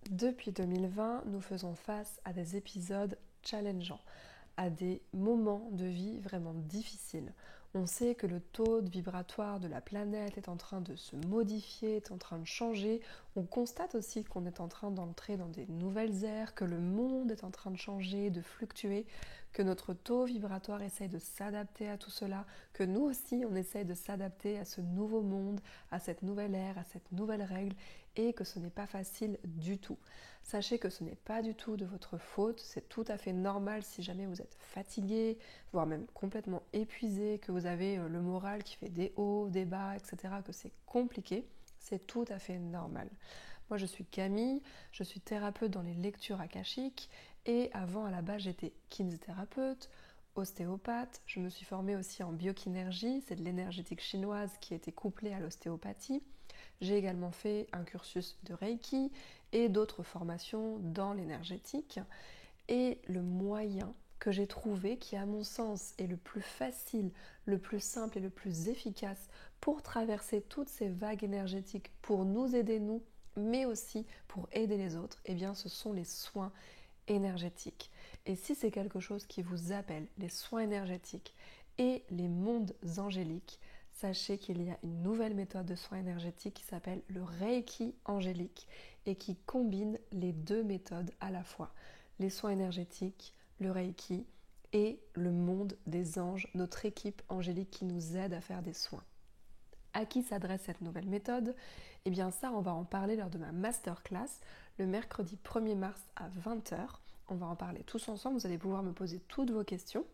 Depuis 2020, nous faisons face à des épisodes challengeants, à des moments de vie vraiment difficiles. On sait que le taux vibratoire de la planète est en train de se modifier, est en train de changer. On constate aussi qu'on est en train d'entrer dans des nouvelles ères, que le monde est en train de changer, de fluctuer, que notre taux vibratoire essaye de s'adapter à tout cela, que nous aussi on essaye de s'adapter à ce nouveau monde, à cette nouvelle ère, à cette nouvelle règle, et que ce n'est pas facile du tout. Sachez que ce n'est pas du tout de votre faute, c'est tout à fait normal si jamais vous êtes fatigué, voire même complètement épuisé, que vous avez le moral qui fait des hauts, des bas, etc., que c'est compliqué, c'est tout à fait normal. Moi je suis Camille, je suis thérapeute dans les lectures akashiques et avant à la base j'étais kinésithérapeute, ostéopathe, je me suis formée aussi en biokinergie, c'est de l'énergétique chinoise qui était couplée à l'ostéopathie. J'ai également fait un cursus de Reiki et d'autres formations dans l'énergétique. Et le moyen que j'ai trouvé, qui à mon sens est le plus facile, le plus simple et le plus efficace pour traverser toutes ces vagues énergétiques, pour nous aider nous, mais aussi pour aider les autres, eh bien ce sont les soins énergétiques. Et si c'est quelque chose qui vous appelle, les soins énergétiques et les mondes angéliques, sachez qu'il y a une nouvelle méthode de soins énergétiques qui s'appelle le Reiki angélique et qui combine les deux méthodes à la fois. Les soins énergétiques, le Reiki et le monde des anges, notre équipe angélique qui nous aide à faire des soins. À qui s'adresse cette nouvelle méthode? Eh bien ça, on va en parler lors de ma masterclass le mercredi 1er mars à 20h. On va en parler tous ensemble, vous allez pouvoir me poser toutes vos questions.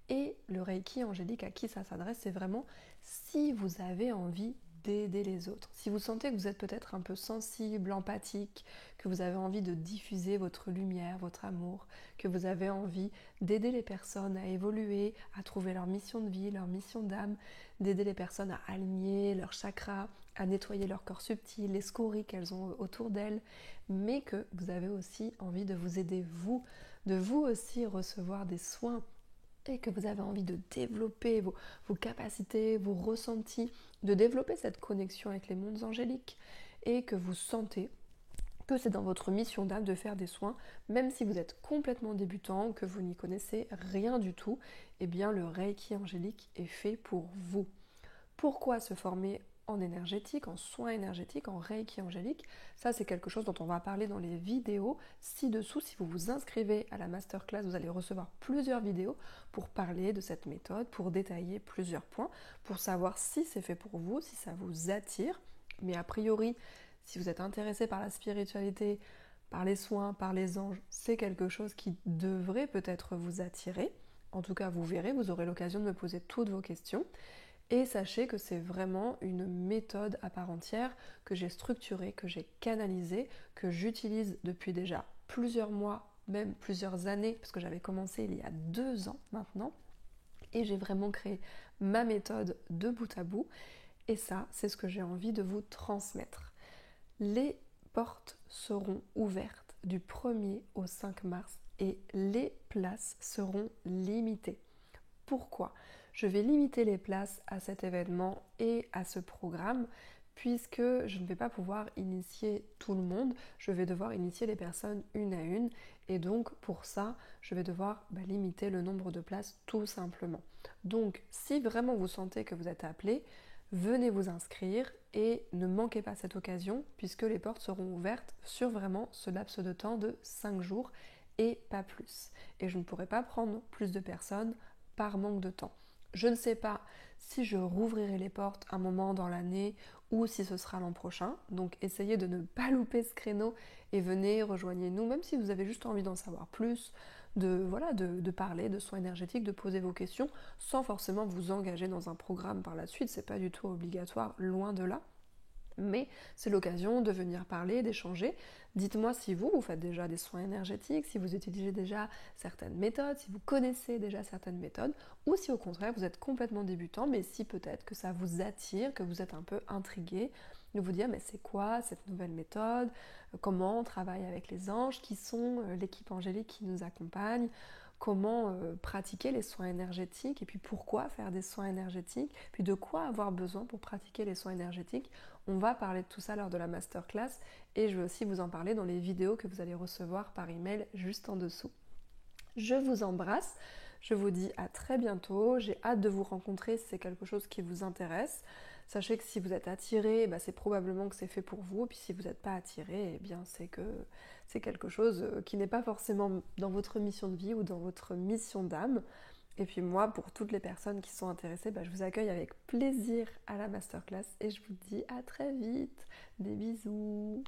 Et le Reiki angélique, à qui ça s'adresse, c'est vraiment si vous avez envie d'aider les autres. Si vous sentez que vous êtes peut-être un peu sensible, empathique, que vous avez envie de diffuser votre lumière, votre amour, que vous avez envie d'aider les personnes à évoluer, à trouver leur mission de vie, leur mission d'âme, d'aider les personnes à aligner leurs chakras, à nettoyer leur corps subtil, les scories qu'elles ont autour d'elles, mais que vous avez aussi envie de vous aider vous, de vous aussi recevoir des soins et que vous avez envie de développer vos capacités, vos ressentis, de développer cette connexion avec les mondes angéliques et que vous sentez que c'est dans votre mission d'âme de faire des soins, même si vous êtes complètement débutant, que vous n'y connaissez rien du tout, eh bien le Reiki angélique est fait pour vous. Pourquoi se former en énergétique, en soins énergétiques, en Reiki angélique? Ça, c'est quelque chose dont on va parler dans les vidéos ci-dessous. Si vous vous inscrivez à la masterclass, vous allez recevoir plusieurs vidéos pour parler de cette méthode, pour détailler plusieurs points, pour savoir si c'est fait pour vous, si ça vous attire. Mais a priori, si vous êtes intéressé par la spiritualité, par les soins, par les anges, c'est quelque chose qui devrait peut-être vous attirer. En tout cas, vous verrez, vous aurez l'occasion de me poser toutes vos questions. Et sachez que c'est vraiment une méthode à part entière que j'ai structurée, que j'ai canalisée, que j'utilise depuis déjà plusieurs mois, même plusieurs années, parce que j'avais commencé il y a 2 ans maintenant. Et j'ai vraiment créé ma méthode de bout à bout. Et ça, c'est ce que j'ai envie de vous transmettre. Les portes seront ouvertes du 1er au 5 mars et les places seront limitées. Pourquoi? Je vais limiter les places à cet événement et à ce programme puisque je ne vais pas pouvoir initier tout le monde, je vais devoir initier les personnes une à une et donc pour ça, je vais devoir limiter le nombre de places tout simplement. Donc si vraiment vous sentez que vous êtes appelé, venez vous inscrire et ne manquez pas cette occasion puisque les portes seront ouvertes sur vraiment ce laps de temps de 5 jours et pas plus. Et je ne pourrai pas prendre plus de personnes par manque de temps. Je ne sais pas si je rouvrirai les portes un moment dans l'année ou si ce sera l'an prochain. Donc essayez de ne pas louper ce créneau et venez, rejoignez-nous, même si vous avez juste envie d'en savoir plus, de parler de soins énergétiques, de poser vos questions, sans forcément vous engager dans un programme par la suite. C'est pas du tout obligatoire, loin de là. Mais c'est l'occasion de venir parler, d'échanger. Dites-moi si vous faites déjà des soins énergétiques, si vous utilisez déjà certaines méthodes, si vous connaissez déjà certaines méthodes, ou si au contraire vous êtes complètement débutant, mais si peut-être que ça vous attire, que vous êtes un peu intrigué, de vous dire mais c'est quoi cette nouvelle méthode, comment on travaille avec les anges, qui sont l'équipe angélique qui nous accompagne, comment pratiquer les soins énergétiques, et puis pourquoi faire des soins énergétiques, puis de quoi avoir besoin pour pratiquer les soins énergétiques. On va parler de tout ça lors de la masterclass et je vais aussi vous en parler dans les vidéos que vous allez recevoir par email juste en dessous. Je vous embrasse, je vous dis à très bientôt, j'ai hâte de vous rencontrer si c'est quelque chose qui vous intéresse. Sachez que si vous êtes attiré, c'est probablement que c'est fait pour vous, et puis si vous n'êtes pas attiré, c'est que c'est quelque chose qui n'est pas forcément dans votre mission de vie ou dans votre mission d'âme. Et puis moi, pour toutes les personnes qui sont intéressées, je vous accueille avec plaisir à la masterclass et je vous dis à très vite. Des bisous.